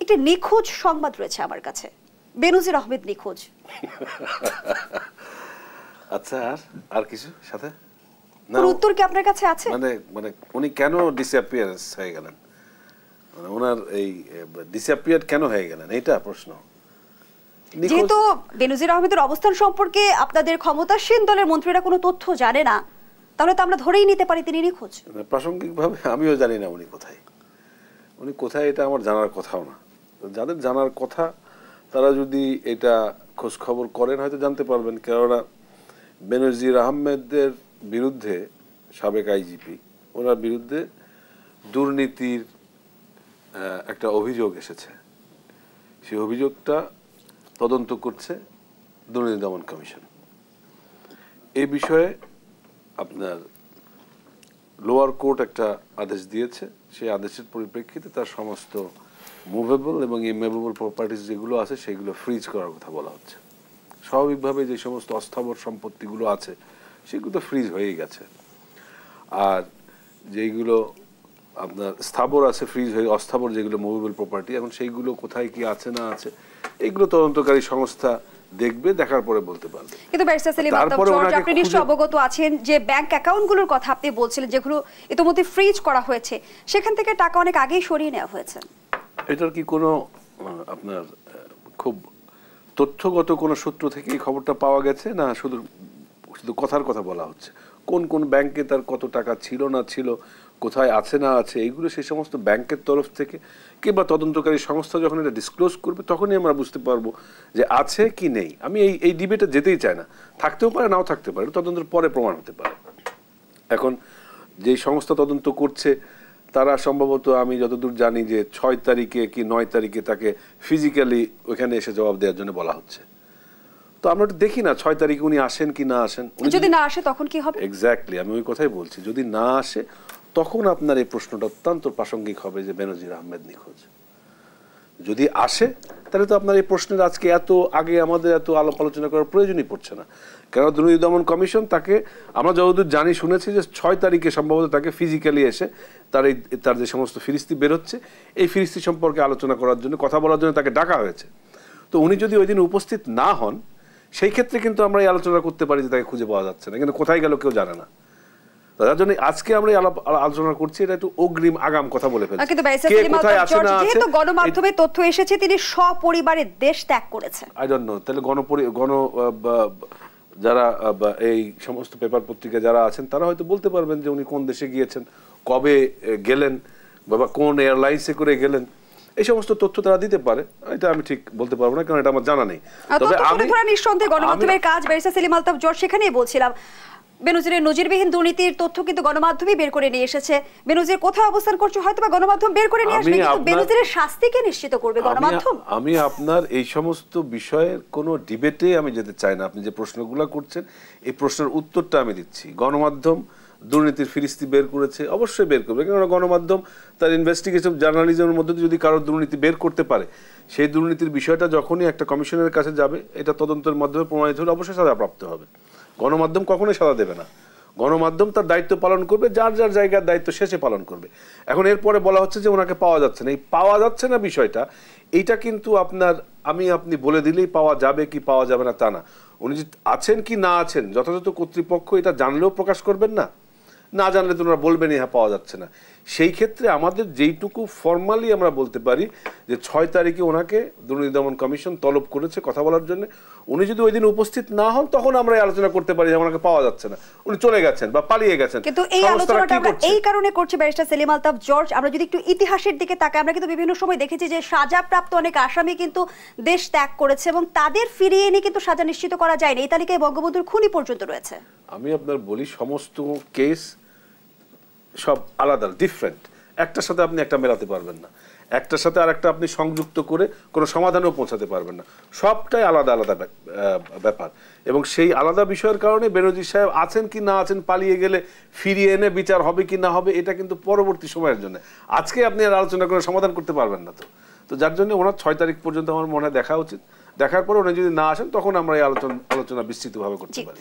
একটি নিখোঁজ সংবাদ রয়েছে আমার কাছে, বেনজির আহমেদ নিখোঁজ। আচ্ছা, আর কিছু সাথে উত্তর কি আপনার কাছে আছে? মানে উনি কেন ডিসঅ্যাপিয়ারেন্স হয়ে গেলেন, মানে ওনার এই ডিসঅ্যাপিয়ার কেন হয়ে গেলেন, এইটা প্রশ্ন। যেহেতু বেনজির আহমেদের অবস্থান সম্পর্কে আপনাদের ক্ষমতাসীন দলের মন্ত্রীরা কোনো তথ্য জানে না, তাহলে তো আমরা ধরেই নিতে পারি তিনি নিখোঁজ। প্রাসঙ্গিকভাবে আমিও জানি না উনি কোথায়, এটা আমার জানার কথাও না। যাদের জানার কথা তারা যদি এটা খোঁজ খবর করেন হয়তো জানতে পারবেন। কেননা বেনজির আহমেদের বিরুদ্ধে, সাবেক আইজিপি, ওনার বিরুদ্ধে দুর্নীতির একটা অভিযোগ এসেছে। সেই অভিযোগটা তদন্ত করছে দুর্নীতি দমন কমিশন। এই বিষয়ে আপনার লোয়ার কোর্ট একটা আদেশ দিয়েছে। সেই আদেশের পরিপ্রেক্ষিতে তার সমস্ত মুভেবল এবং ইমুভেবল প্রপার্টিজ যেগুলো আছে সেগুলো ফ্রিজ করার কথা বলা হচ্ছে। স্বাভাবিকভাবে যে সমস্ত অস্থাবর সম্পত্তিগুলো আছে সেগুলো তো ফ্রিজ হয়েই গেছে, আর যেইগুলো আপনার স্থাবর আছে ফ্রিজ হয়ে, অস্থাবর যেগুলো মুভেবল প্রপার্টি, এখন সেইগুলো কোথায় কি আছে না আছে এগুলো তদন্তকারী সংস্থা দেখবে, দেখার পরে বলতে পারবে। কিন্তু ব্যারিস্টার সেলিম আলতাফ জর্জ, আপনি নিশ্চয়ই অবগত আছেন যে ব্যাংক অ্যাকাউন্টগুলোর কথা আপনি বলছিলেন যেগুলো ইতিমধ্যে ফ্রিজ করা হয়েছে, সেখান থেকে টাকা অনেক আগেই সরিয়ে নেওয়া হয়েছে। এটার কি কোনো আপনার খুব তথ্যগত কোনো সূত্র থেকে এই খবরটা পাওয়া গেছে, না শুধু কথার কথা বলা হচ্ছে? কোন কোন ব্যাংকে তার কত টাকা ছিল না ছিল, কোথায় আছে না আছে, এইগুলো সেই সমস্ত ব্যাংকের তরফ থেকে কিংবা তদন্তকারী সংস্থা যখন এটা ডিসক্লোজ করবে তখনই আমরা বুঝতে পারবো যে আছে কি নেই। আমি এই ডিবেটে যেতেই চাই না, থাকতেও পারে নাও থাকতে পারে, তদন্তের পরে প্রমাণ হতে পারে। এখন যেই সংস্থা তদন্ত করছে তারা সম্ভবত, আমি যতদূর জানি, যে 6 তারিখে কি 9 তারিখে তাকে ফিজিক্যালি ওখানে এসে জবাব দেওয়ার জন্য বলা হচ্ছে। তো আমরা একটু দেখি না 6 তারিখে উনি আসেন কি না আসেন। যদি না আসে তখন কি হবে? এক্স্যাক্টলি, আমি ওই কথাই বলছি। যদি না আসে তখন আপনার এই প্রশ্নটা অত্যন্ত প্রাসঙ্গিক হবে যে বেনজির আহমেদ নিখোঁজ। যদি আসে তাহলে তো আপনার এই প্রশ্নের আজকে এত আগে আমাদের এত আলাপ আলোচনা করার প্রয়োজনই পড়ছে না। কেন দুর্নীতি দমন কমিশন তাকে, আমরা যতদূর জানি শুনেছি যে 6 তারিখে সম্ভবত তাকে ফিজিক্যালি এসে তার যে সমস্ত ফিরিস্তি বেরোচ্ছে এই ফিরিস্তি সম্পর্কে আলোচনা করার জন্য, কথা বলার জন্য তাকে ডাকা হয়েছে। তো উনি যদি ওই দিন উপস্থিত না হন সেই ক্ষেত্রে কিন্তু আমরা এই আলোচনা করতে পারি যে তাকে খুঁজে পাওয়া যাচ্ছে না, কিন্তু কোথায় গেল কেউ জানে না। তার জন্য আজকে আমরা আলোচনা করছি, এটা একটু অগ্রিম আগাম কথা বলে ফেলছি। কিন্তু যেহেতু গণমাধ্যমে তথ্য এসেছে তিনি সপরিবারে দেশ ত্যাগ করেছেন, আই ডোন্ট নো, তাহলে যারা এই সমস্ত পেপার পত্রিকা যারা আছেন তারা হয়তো বলতে পারবেন যে উনি কোন দেশে গিয়েছেন, কবে গেলেন, বা কোন এয়ারলাইন্সে করে গেলেন, এই সমস্ত তথ্য তারা দিতে পারে। এটা আমি ঠিক বলতে পারবো না, কারণ এটা আমার জানা নেই। তবে আমি নিঃসন্দেহে গণমাধ্যমের কাজ, ব্যারিস্টার সেলিম আলতাফ জর্জ সেখানেই বলছিলাম বেনজিরের নজিরবিহীন দুর্নীতির তথ্য কিন্তু গণমাধ্যমই বের করে নিয়ে এসেছে। বেনজির কোথায় অবস্থান করছে হয়তো বা গণমাধ্যম বের করে নিয়ে আসবে, কিন্তু বেনজিরের শাস্তিকে নিশ্চিত করবে গণমাধ্যম। আমি আপনার এই সমস্ত বিষয়ের কোনো ডিবেটে আমি যেতে চাই না। আপনি যে প্রশ্নগুলো করছেন এই প্রশ্নের উত্তরটা আমি দিচ্ছি। গণমাধ্যম দুর্নীতির ফিরিস্তি বের করেছে, অবশ্যই বের করবে, কারণ গণমাধ্যম তার ইনভেস্টিগেটিভ জার্নালিজমের মধ্যে যদি কারোর দুর্নীতি বের করতে পারে, সেই দুর্নীতির বিষয়টা যখনই একটা কমিশনের কাছে যাবে, এটা তদন্তের মাধ্যমে প্রমাণিত হলে অবশ্যই সাজাপ্রাপ্ত হবে। গণমাধ্যম কখনোই সাজা দেবে না। গণমাধ্যম তার দায়িত্ব পালন করবে, যার যার জায়গার দায়িত্ব শেষে পালন করবে। এখন এরপরে বলা হচ্ছে যে ওনাকে পাওয়া যাচ্ছে না। এই পাওয়া যাচ্ছে না বিষয়টা, এইটা কিন্তু আপনার আপনি বলে দিলেই পাওয়া যাবে কি পাওয়া যাবে না তা না। উনি যে আছেন কি না আছেন যথাযথ কর্তৃপক্ষ এটা জানলেও প্রকাশ করবেন না, না জানলে তো ওনারা বলবেনই হ্যাঁ পাওয়া যাচ্ছে না। সেই ক্ষেত্রে আমাদের যেইটুকু ফর্মালি আমরা বলতে পারি যে 6 তারিখে ওনাকে দুর্নীতি দমন কমিশন তলব করেছে কথা বলার জন্য। উনি যদি ওই দিন উপস্থিত না হন তখন আমরা আলোচনা করতে পারি যে ওনাকে পাওয়া যাচ্ছে না, উনি চলে গেছেন বা পালিয়ে গেছেন। কিন্তু এই আলোচনাটা আমরা এই কারণে করছি ব্যারিস্টার সেলিম আলতাফ জর্জ, আমরা যদি একটু ইতিহাসের দিকে তাকাই, আমরা কিন্তু বিভিন্ন সময় দেখেছি যে সাজাপ্রাপ্ত অনেক আসামি কিন্তু দেশ ত্যাগ করেছে এবং তাদের ফিরিয়ে এনে কিন্তু সাজা নিশ্চিত করা যায়নি। এই তালিকায় বঙ্গবন্ধুর খুনি পর্যন্ত রয়েছে। আমি আপনার বলি সমস্ত কেস সব আলাদা, ডিফারেন্ট। একটার সাথে আপনি একটা মেলাতে পারবেন না, একটার সাথে আর একটা আপনি সংযুক্ত করে কোনো সমাধানেও পৌঁছাতে পারবেন না। সবটাই আলাদা আলাদা ব্যাপার, এবং সেই আলাদা বিষয়ের কারণে বেনজির সাহেব আছেন কি না আছেন, পালিয়ে গেলে ফিরিয়ে এনে বিচার হবে কি না হবে, এটা কিন্তু পরবর্তী সময়ের জন্য। আজকে আপনি আর আলোচনা করে সমাধান করতে পারবেন না। তো যার জন্য ওনার 6 তারিখ পর্যন্ত আমার মনে হয় দেখা উচিত। দেখার পরে উনি যদি না আসেন তখন আমরা এই আলোচনা বিস্তৃতভাবে করতে পারি।